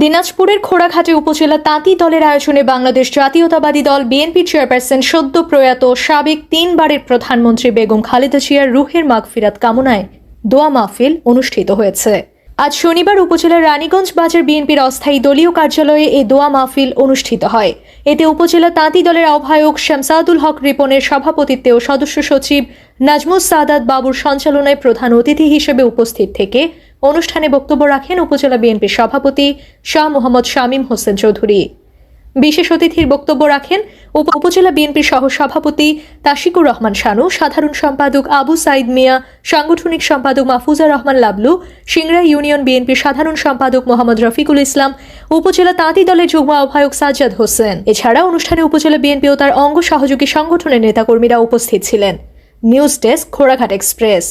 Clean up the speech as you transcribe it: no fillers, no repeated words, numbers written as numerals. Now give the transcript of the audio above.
দিনাজপুরের খোড়াঘাটে উপজেলা তাঁতি দলের আয়োজনে বাংলাদেশ জাতীয়তাবাদী দল বিএনপি চেয়ারপারসন সদ্য প্রয়াত সাবেক 3 বারের প্রধানমন্ত্রী বেগম খালেদা জিয়ার রুহের মাগফিরাত কামনায় দোয়া মাহফিল অনুষ্ঠিত হয়েছে। আজ শনিবার উপজেলার রানীগঞ্জ বাজার বিএনপির অস্থায়ী দলীয় কার্যালয়ে এই দোয়া মাহফিল অনুষ্ঠিত হয়। এতে উপজেলা তাঁতি দলের আহ্বায়ক শামসাদুল হক রিপনের সভাপতিত্বে ও সদস্য সচিব নাজমুস সাদাত বাবুর সঞ্চালনায় প্রধান অতিথি হিসেবে উপস্থিত থেকে অনুষ্ঠানে বক্তব্য রাখেন উপজেলা বিএনপির সভাপতি শাহ মোহাম্মদ শামীম হোসেন চৌধুরী। বিশেষ অতিথির বক্তব্য রাখেন উপজেলা বিএনপির সহ সভাপতি তাশিকুর রহমান শানু, সাধারণ সম্পাদক আবু সাইদ মিয়া, সাংগঠনিক সম্পাদক মাহফুজা রহমান লাবলু, সিংড়া ইউনিয়ন বিএনপির সাধারণ সম্পাদক মোহাম্মদ রফিকুল ইসলাম, উপজেলা তাঁতি দলের যুগ্ম আহ্বায়ক সাজ্জাদ হোসেন। এছাড়া অনুষ্ঠানে উপজেলা বিএনপি ও তার অঙ্গ সহযোগী সংগঠনের নেতাকর্মীরা উপস্থিত ছিলেন। News desk, Khoraghat express.